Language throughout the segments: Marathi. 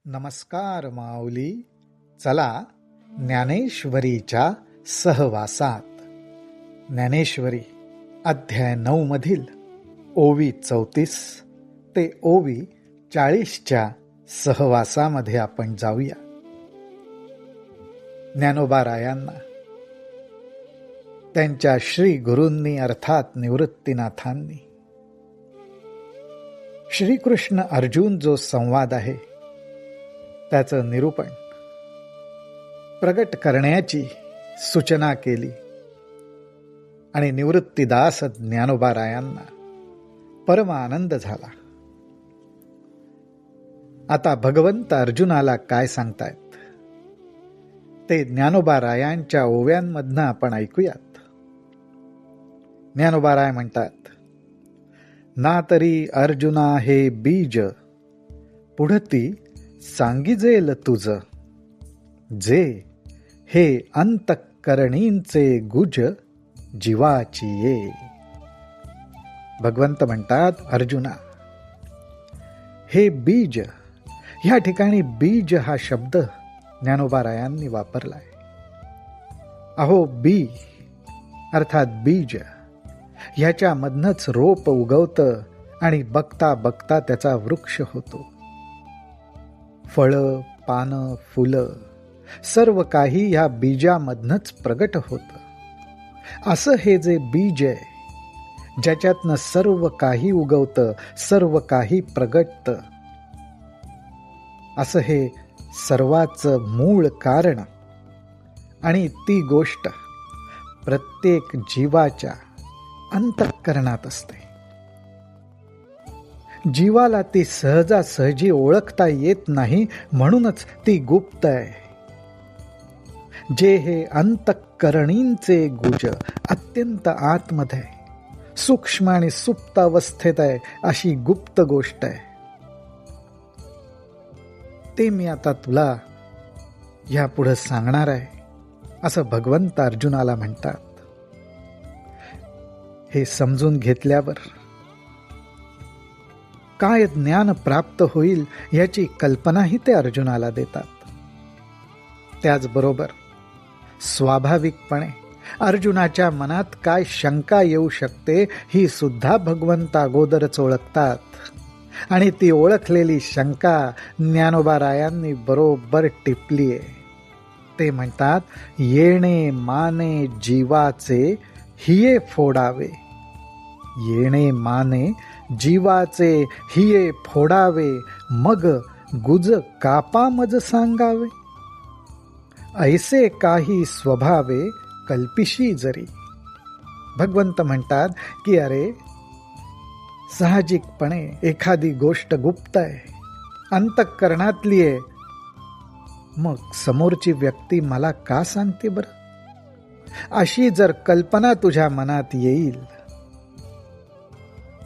नमस्कार माऊली. चला ज्ञानेश्वरीच्या सहवासात. ज्ञानेश्वरी अध्याय 9 मधील ओवी 34 ते ओवी 40च्या सहवासामध्ये आपण जाऊया. ज्ञानोबा रायांना त्यांच्या श्री गुरूंनी अर्थात निवृत्तीनाथांनी श्रीकृष्ण अर्जुन जो संवाद आहे त्याचं निरूपण प्रगट करण्याची सूचना केली आणि निवृत्तीदास ज्ञानोबा रायांना परम आनंद झाला. आता भगवंत अर्जुनाला काय सांगतायत ते ज्ञानोबा रायांच्या ओव्यांमधनं आपण ऐकूयात. ज्ञानोबा राय म्हणतात, ना तरी अर्जुना हे बीज पुढती सांगिजेल तुझ, जे हे अंतःकरणींचे गुज जीवाची ये. भगवंत म्हणतात, अर्जुना हे बीज. ह्या ठिकाणी बीज हा शब्द ज्ञानोबा रायांनी वापरलाय. अहो बी अर्थात बीज, ह्याच्यामधनच रोप उगवतं आणि बघता बघता त्याचा वृक्ष होतो. फळं, पानं, फुलं सर्व काही ह्या बीजामधनच प्रगट होतं. असं हे जे बीज आहे, ज्याच्यातनं सर्व काही उगवतं, सर्व काही प्रगटतं, असं हे सर्वाचं मूळ कारण. आणि ती गोष्ट प्रत्येक जीवाच्या अंतःकरणात असते. जीवाला ती सहजासहजी ओळखता येत नाही, म्हणूनच ती गुप्त आहे. जे हे अंतःकरणींचे गुज अत्यंत आतमध्ये सूक्ष्म आणि सुप्त अवस्थेत आहे, अशी गुप्त गोष्ट आहे. ते मी आता तुला यापुढे सांगणार आहे, असं भगवंत अर्जुनाला म्हणतात. हे समजून घेतल्यावर काय ज्ञान प्राप्त होईल याची कल्पनाही ते अर्जुनाला देतात. त्याचबरोबर स्वाभाविकपणे अर्जुनाच्या मनात काय शंका येऊ शकते ही सुद्धा भगवंत अगोदरच ओळखतात. आणि ती ओळखलेली शंका ज्ञानोबा रायांनी बरोबर टिपलीये. ते म्हणतात, येणे माने जीवाचे हिये फोडावे. येणे माने जीवाचे हिये फोडावे, मग गुज कापा मज सांगावे. ऐसे काही स्वभावे कल्पिशी जरी. भगवंत म्हणतात की अरे साहजिकपणे एखादी गोष्ट गुप्त आहे, अंतःकरणातली आहे, मग समोरची व्यक्ती मला का सांगते बरं? अशी जर कल्पना तुझ्या मनात येईल.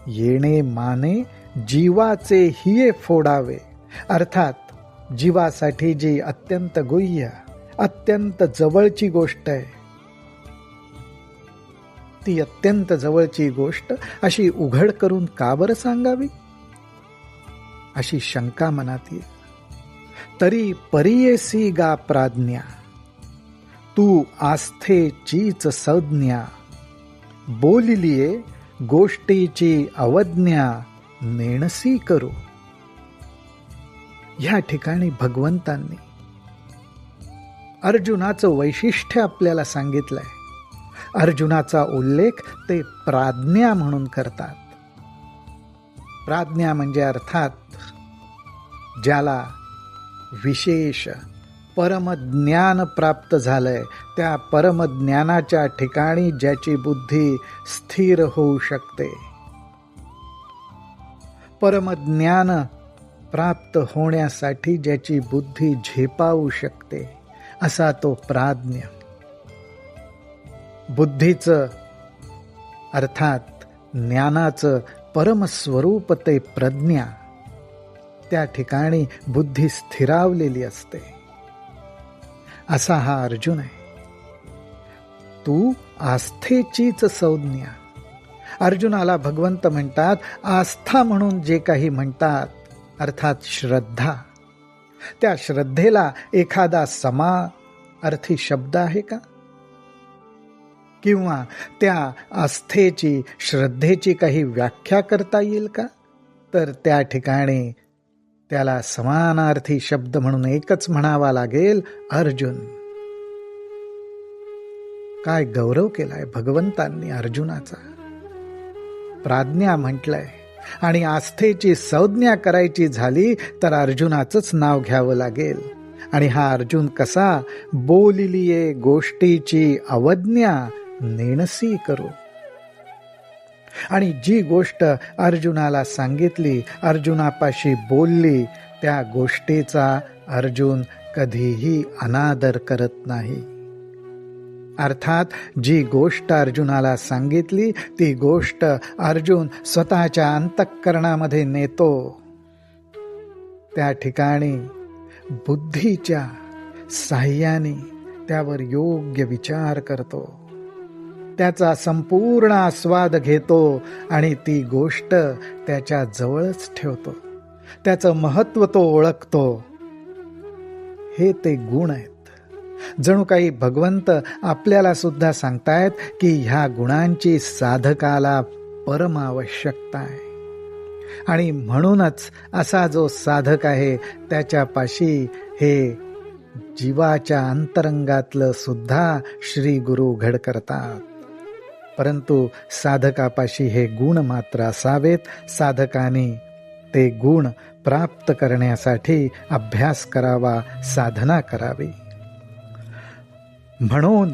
येणे माने जीवाचे हिये फोडावे, अर्थात जीवासाठी जी अत्यंत गुह्य, अत्यंत जवळची गोष्ट आहे, ती अत्यंत जवळची गोष्ट अशी उघड करून का बरं सांगावी, अशी शंका मनात येईल. तरी परियेसी गा प्राज्ञा, तू आस्थेचीच संज्ञा. बोलिलिये गोष्टीची अवज्ञा, नेणसी करू. ह्या ठिकाणी भगवंतांनी अर्जुनाचं वैशिष्ट्य आपल्याला सांगितलंय. अर्जुनाचा उल्लेख ते प्राज्ञा म्हणून करतात. प्राज्ञा म्हणजे अर्थात ज्याला विशेष परमज्ञान प्राप्त झालंय, त्या परमज्ञानाच्या ठिकाणी ज्याची बुद्धी स्थिर होऊ शकते. परमज्ञान प्राप्त होण्यासाठी ज्याची बुद्धी झेपावू शकते, असा तो प्राज्ञ. बुद्धीचं अर्थात ज्ञानाचं परमस्वरूप ते प्रज्ञा. त्या ठिकाणी बुद्धी स्थिरावलेली असते. असा हा अर्जुन आहे. तू आस्थेचीच संज्ञा. अर्जुनाला भगवंत म्हणतात, आस्था म्हणून जे काही म्हणतात, अर्थात श्रद्धा, त्या श्रद्धेला एखादा समाअर्थी शब्द आहे का? किंवा त्या आस्थेची, श्रद्धेची काही व्याख्या करता येईल का? तर त्या ठिकाणी त्याला समानार्थी शब्द म्हणून एकच म्हणावा लागेल, अर्जुन. काय गौरव केलाय भगवंतांनी अर्जुनाचा. प्राज्ञा म्हटलंय आणि आस्थेची संज्ञा करायची झाली तर अर्जुनाचंच नाव घ्यावं लागेल. आणि हा अर्जुन कसा? बोलिलिये गोष्टीची अवज्ञा नेणसी करू. आणि जी गोष्ट अर्जुनाला सांगितली, अर्जुनापाशी बोलली, त्या गोष्टीचा अर्जुन कधीही अनादर करत नाही. अर्थात जी गोष्ट अर्जुनाला सांगितली ती गोष्ट अर्जुन स्वतःच्या अंतःकरणामध्ये नेतो. त्या ठिकाणी बुद्धीच्या साह्याने त्यावर योग्य विचार करतो, त्याचा संपूर्ण आस्वाद घेतो आणि ती गोष्ट त्याच्या जवळच ठेवतो. त्याचं महत्त्व तो ओळखतो. हे ते गुण आहेत. जणू काही भगवंत आपल्याला सुद्धा सांगतायत की ह्या गुणांची साधकाला परम आवश्यकता आहे. आणि म्हणूनच असा जो साधक आहे त्याच्यापाशी हे जीवाच्या अंतरंगातलं सुद्धा श्री गुरु घड करतात. परंतु साधकापाशी हे गुण मात्र असावेत. साधकाने ते गुण प्राप्त करण्यासाठी अभ्यास करावा, साधना करावी. म्हणून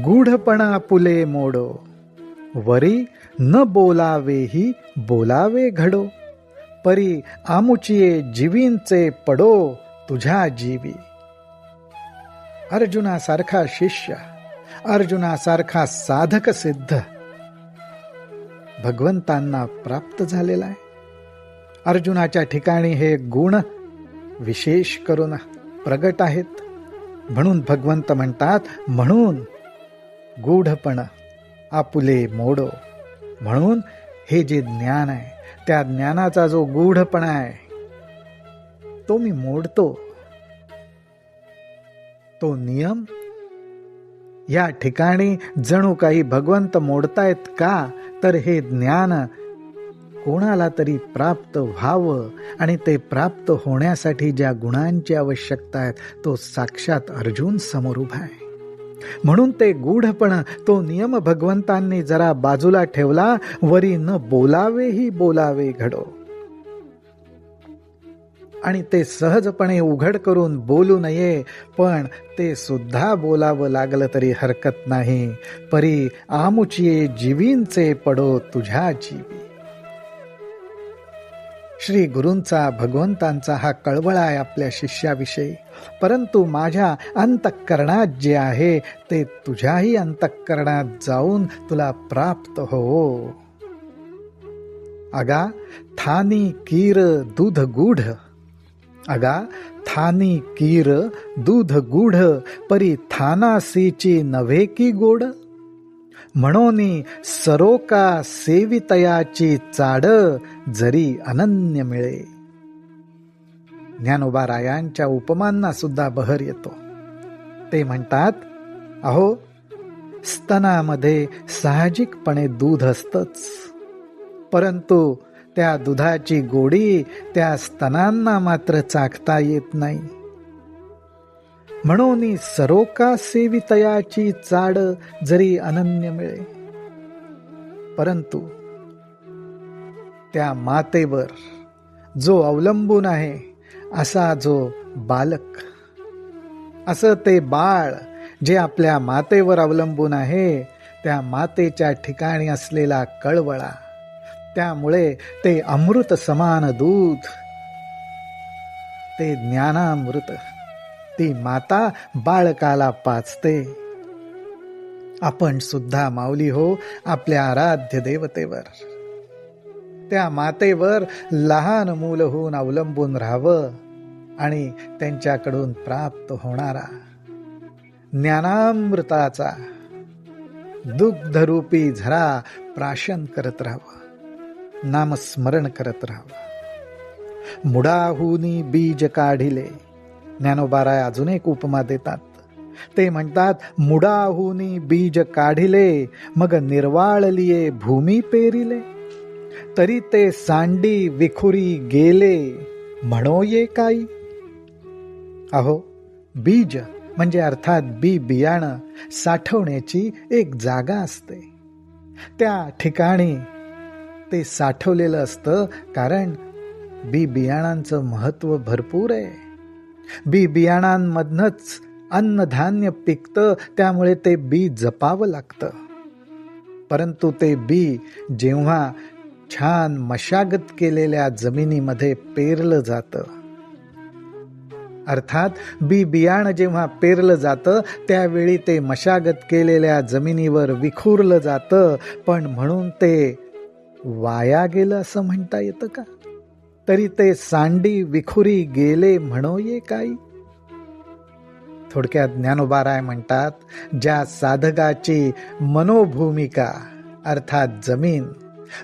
गूढपणा पुले मोडो, वरी न बोलावेही बोलावे घडो. परी आमुचिये जीवींचे पडो तुझ्या जीवी. अर्जुनासारखा शिष्य, अर्जुनासारखा साधक सिद्ध भगवंतांना प्राप्त झालेला आहे. अर्जुनाच्या ठिकाणी हे गुण विशेष करून प्रगट आहेत. म्हणून भगवंत म्हणतात, म्हणून गूढपण आपुले मोडो. म्हणून हे जे ज्ञान आहे त्या ज्ञानाचा जो गूढपणा आहे तो मी मोडतो. तो नियम या ठिकाणी जणू काही भगवंत मोडतायत का? तर हे ज्ञान कोणाला तरी प्राप्त व्हावं आणि ते प्राप्त होण्यासाठी ज्या गुणांची आवश्यकता आहे तो साक्षात अर्जुन समोर उभा आहे. म्हणून ते गूढपण, तो नियम भगवंतांनी जरा बाजूला ठेवला. वरी न बोलावेही बोलावे घडो. आणि ते सहजपणे उघड करून बोलू नये, पण ते सुद्धा बोलावं लागलं तरी हरकत नाही. परी आमुचिये जीवींचे पडो तुझ्या जीवी. श्री गुरूंचा, भगवंतांचा हा कळवळा आहे आपल्या शिष्याविषयी. परंतु माझ्या अंतःकरणात जे आहे ते तुझ्याही अंतःकरणात जाऊन तुला प्राप्त हो. अगा थानी कीर दूध गूढ, अगा थानी कीर दूध गूढ, परी थानासीची नव्हे की गोड. म्हणोनी सरोका सेवितयाची चाड, जरी अनन्य मिळे. ज्ञानोबा रायांच्या उपमांना सुद्धा बहर येतो. ते म्हणतात, अहो स्तनामध्ये साहजिकपणे दूध असतंच, परंतु त्या दुधाची गोडी त्या स्तनांना मात्र चाखता येत नाही. म्हणून सरोका सेवितयाची चाड, जरी अनन्य मिळे. परंतु त्या मातेवर जो अवलंबून आहे, असा जो बालक, असं ते बाळ जे आपल्या मातेवर अवलंबून आहे, त्या मातेच्या ठिकाणी असलेला कळवळा, त्यामुळे ते अमृत समान दूध, ते ज्ञानामृत ती माता बाळकाला पाजते. आपण सुद्धा माऊली हो आपल्या आराध्य देवतेवर, त्या मातेवर लहान मूल होऊन अवलंबून राहावं आणि त्यांच्याकडून प्राप्त होणारा ज्ञानामृताचा दुग्धरूपी झरा प्राशन करत राहावं, नामस्मरण करत राहावं. मुडाहुनी बीज काढिले. ज्ञानोबाराय अजून एक उपमा देतात. ते म्हणतात, मुडाहुनी बीज काढिले, मग निर्वाळलिये भूमी पेरिले. तरी ते सांडी विखुरी गेले, म्हणो ये काही. अहो, बीज म्हणजे अर्थात बी बियाणं साठवण्याची एक जागा असते. त्या ठिकाणी ते साठवलेलं असतं, कारण बी बियाणांचं महत्व भरपूर आहे. बी बियाणांमधनंच अन्नधान्य पिकतं, त्यामुळे ते बी जपावं लागतं. परंतु ते बी जेव्हा छान मशागत केलेल्या जमिनीमध्ये पेरलं जातं, अर्थात बी बियाणं जेव्हा पेरलं जातं त्यावेळी ते मशागत केलेल्या जमिनीवर विखुरलं जातं, पण म्हणून ते वाया गेलं असं म्हणता येतं का? तरी ते सांडी विखुरी गेले, म्हणो ये काही. थोडक्यात ज्ञानोबाराय म्हणतात, ज्या साधकाची मनोभूमिका अर्थात जमीन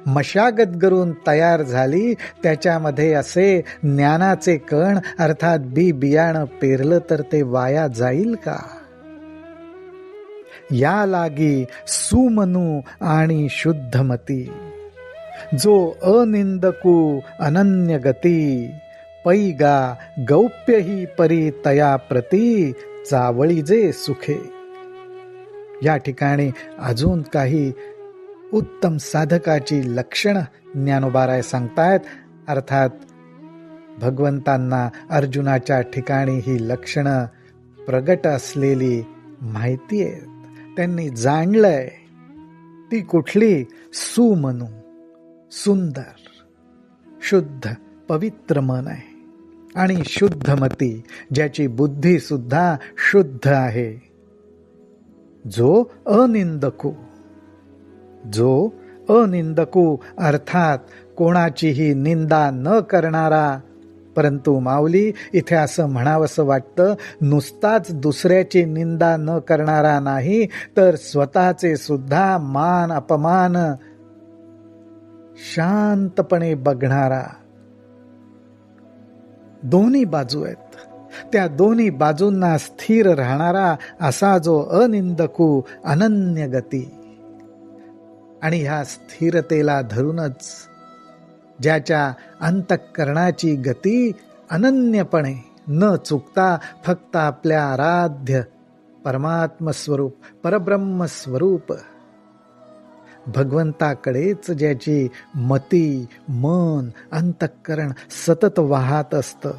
मशागत करून तयार झाली, त्याच्यामध्ये असे ज्ञानाचे कण अर्थात बी बियाणं पेरलं तर ते वाया जाईल का? या लागी सुमनू आणि शुद्धमती, जो अनिंदकू अनन्य गती, पैगा गौप्य ही परी तया प्रती, चावळीजे सुखे. या ठिकाणी अजून काही उत्तम साधकाची लक्षणं ज्ञानोबाराय सांगतायत. अर्थात भगवंतांना अर्जुनाच्या ठिकाणी ही लक्षणं प्रगट असलेली माहिती आहेत. त्यांनी जाणलंय ती कुठली? सुमनू, सुंदर, शुद्ध, पवित्र मन आहे. आणि शुद्धमती, ज्याची बुद्धी सुद्धा शुद्ध आहे. जो अनिंदकू अर्थात कोणाचीही निंदा न करणारा. परंतु माऊली, इथे असं म्हणावंसं वाटतं, नुसताच दुसऱ्याची निंदा न करणारा नाही, तर स्वतःचे सुद्धा मान अपमान शांतपणे बघणारा. दोन्ही बाजू आहेत, त्या दोन्ही बाजूंना स्थिर राहणारा असा जो अनिंदकू अनन्य गती. आणि ह्या स्थिरतेला धरूनच ज्याच्या अंतःकरणाची गती अनन्यपणे न चुकता फक्त आपल्या आराध्य परमात्म स्वरूप, परब्रह्म स्वरूप भगवंताकडेच ज्याची मती, मन, अंतःकरण सतत वाहत असतं.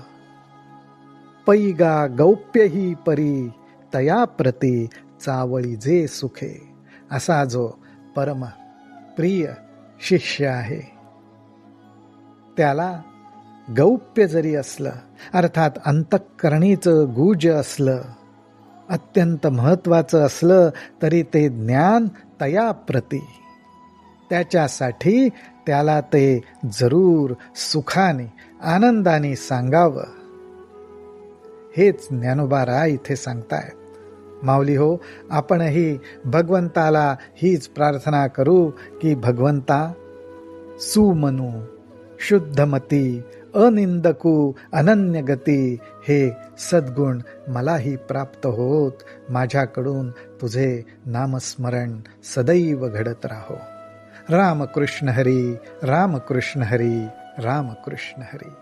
पैगा गौप्य ही परी तया प्रती, चावळी जे सुखे. असा जो परम प्रिय शिष्य आहे, त्याला गौप्य जरी असलं, अर्थात अंतःकरणीचं गुज असलं, अत्यंत महत्वाचं असलं, तरी ते ज्ञान तया प्रती, त्याच्यासाठी त्याला ते जरूर सुखाने आनंदाने सांगावं. हेच ज्ञानोबाराय इथे सांगतायत. माऊली हो, आपणही भगवंताला हीच प्रार्थना करू की भगवंता, सुमनू, शुद्धमती, अनिंदकू अनन्य गती हे सद्गुण मलाही प्राप्त होत. माझ्याकडून तुझे नामस्मरण सदैव घडत राहो. रामकृष्ण हरी, रामकृष्ण हरी, रामकृष्ण हरी.